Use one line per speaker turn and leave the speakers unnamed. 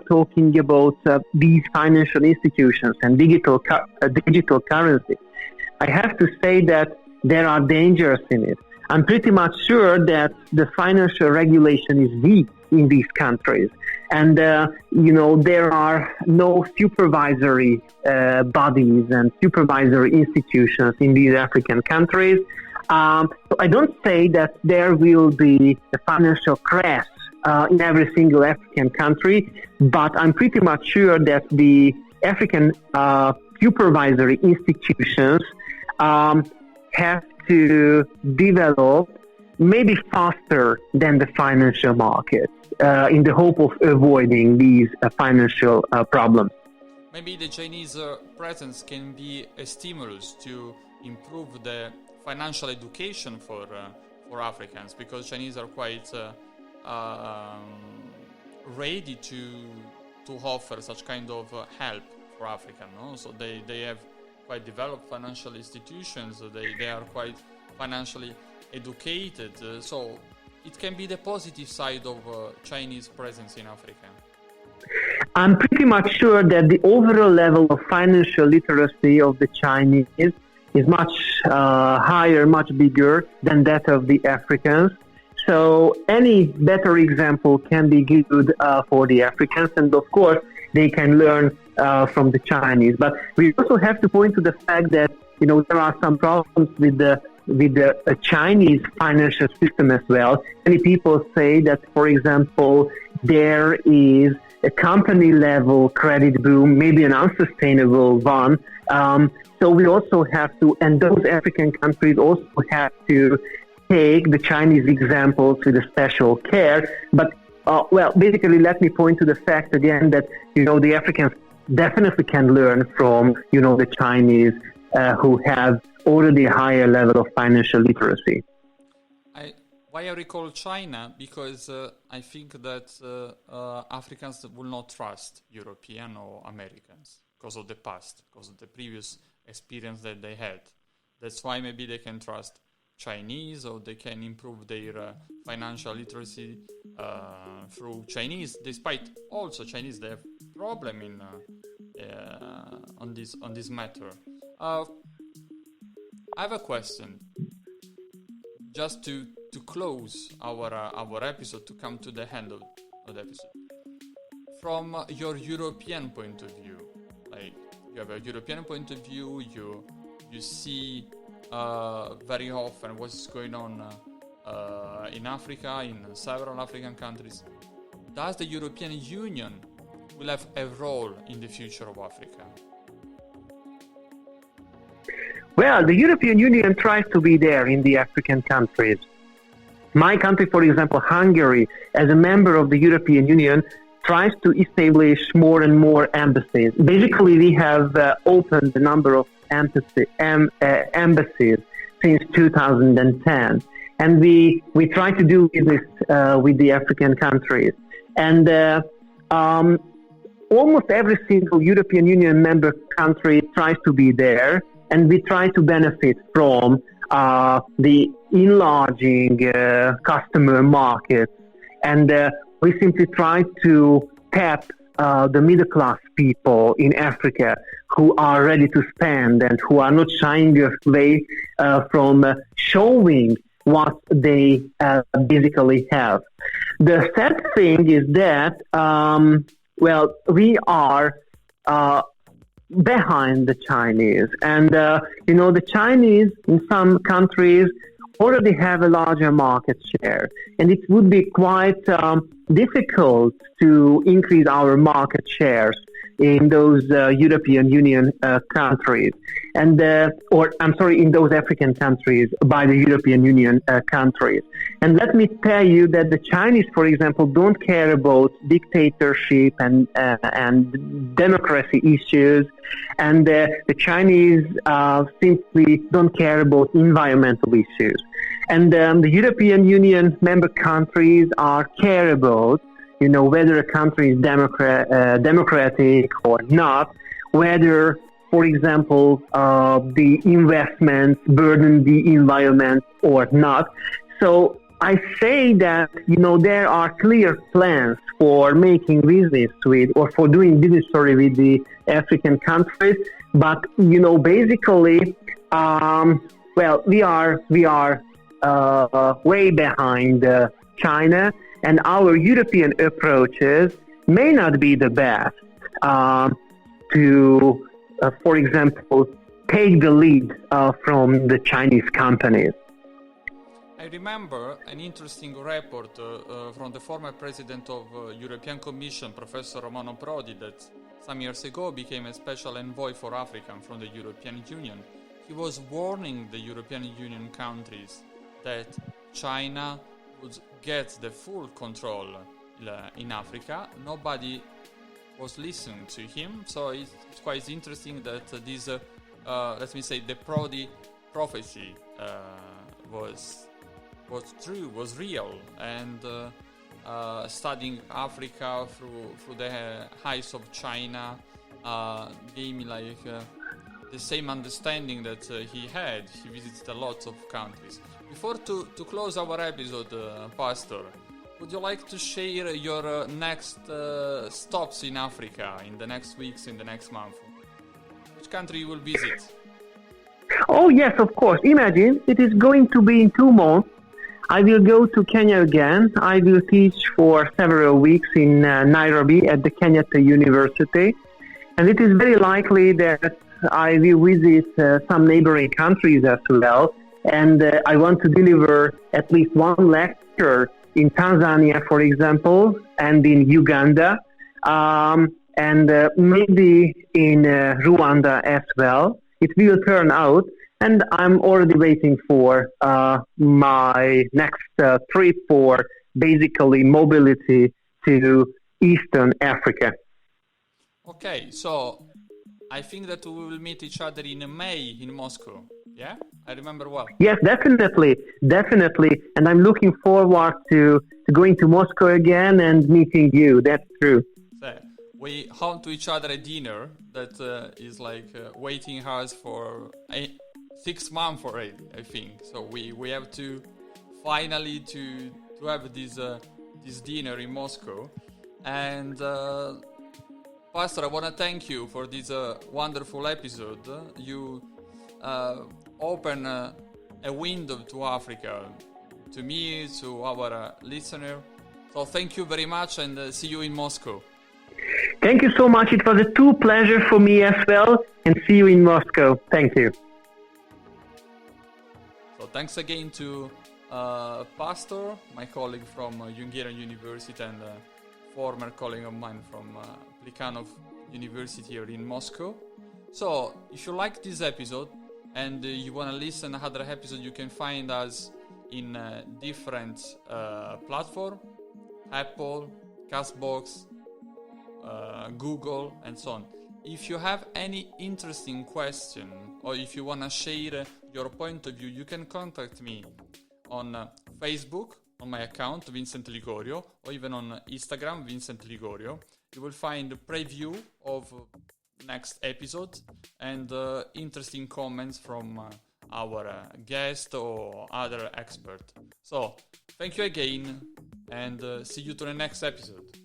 talking about these financial institutions and digital currency, I have to say that there are dangers in it. I'm pretty much sure that the financial regulation is weak in these countries. And, there are no supervisory bodies and supervisory institutions in these African countries. So I don't say that there will be a financial crash in every single African country, but I'm pretty much sure that the African supervisory institutions have to develop maybe faster than the financial markets in the hope of avoiding these financial problems.
Maybe the Chinese presence can be a stimulus to improve the financial education for Africans, because Chinese are quite ready to offer such kind of help for Africa. No? So they have quite developed financial institutions. They are quite financially educated. So it can be the positive side of Chinese presence in Africa.
I'm pretty much sure that the overall level of financial literacy of the Chinese is much higher, much bigger than that of the Africans. So any better example can be good for the Africans, and of course they can learn from the Chinese. But we also have to point to the fact that there are some problems with the Chinese financial system as well. Many people say that, for example, there is a company-level credit boom, maybe an unsustainable one. So we also have to, and those African countries also have to take the Chinese examples with a special care. But, basically, let me point to the fact again that, the Africans definitely can learn from, the Chinese who have already a higher level of financial literacy.
Why I recall China? Because I think that Africans will not trust European or Americans because of the past, because of the previous experience that they had. That's why maybe they can trust Chinese, or they can improve their financial literacy through Chinese. Despite also Chinese, they have problem in on this matter. I have a question, just to close our episode, to come to the end of the episode. From your European point of view, like you have a European point of view, you see very often what's going on in Africa, in several African countries. Does the European Union will have a role in the future of Africa?
Well, the European Union tries to be there in the African countries. My country, for example, Hungary, as a member of the European Union, tries to establish more and more embassies. Basically, we have opened a number of embassies since 2010. And we try to do this with the African countries. And almost every single European Union member country tries to be there. And we try to benefit from the enlarging customer markets. And we simply try to tap the middle-class people in Africa who are ready to spend and who are not shying away from showing what they basically have. The sad thing is that, we are behind the Chinese. And, the Chinese in some countries already have a larger market share. And it would be quite difficult to increase our market shares in those European Union countries. And, in those African countries by the European Union countries. And let me tell you that the Chinese, for example, don't care about dictatorship and democracy issues. And the Chinese simply don't care about environmental issues. And the European Union member countries care about, whether a country is democratic or not, whether, for example, the investments burden the environment or not. So I say that, there are clear plans for making business with, or for doing business, with the African countries. But, basically, we are way behind China, and our European approaches may not be the best to, for example, take the lead from the Chinese companies.
I remember an interesting report from the former president of European Commission, Professor Romano Prodi, that some years ago became a special envoy for Africa from the European Union. He was warning the European Union countries that China would get the full control in Africa. Nobody was listening to him, so it's quite interesting that this, let me say, the Prodi prophecy was true, was real, and studying Africa through the eyes of China gave me the same understanding that he had. He visited a lot of countries. Before to close our episode, Pastor, would you like to share your next stops in Africa in the next weeks, in the next month? Which country you will visit?
Oh, yes, of course. Imagine, it is going to be in 2 months. I will go to Kenya again. I will teach for several weeks in Nairobi at the Kenyatta University. And it is very likely that I will visit some neighboring countries as well. And I want to deliver at least one lecture in Tanzania, for example, and in Uganda, and maybe in Rwanda as well. It will turn out. And I'm already waiting for my next trip for basically mobility to Eastern Africa.
Okay, so I think that we will meet each other in May in Moscow. Yeah? I remember well.
Yes, definitely. And I'm looking forward to going to Moscow again and meeting you. That's true.
So we home to each other a dinner that is waiting us for 6 months already, I think. So we have to finally to have this dinner in Moscow. And Pastor, I want to thank you for this wonderful episode. You open a window to Africa, to me, to our listener. So thank you very much, and see you in Moscow.
Thank you so much. It was a true pleasure for me as well, and see you in Moscow. Thank you.
So thanks again to Pastor, my colleague from Hungarian University and former colleague of mine from Plekhanov University here in Moscow. So if you like this episode and you want to listen to other episodes, you can find us in different platforms, Apple, Castbox, Google, and so on. If you have any interesting question or if you want to share your point of view, you can contact me on Facebook, on my account, Vincent Ligorio, or even on Instagram, Vincent Ligorio. You will find a preview of next episode and interesting comments from our guest or other expert. So, thank you again, and see you to the next episode.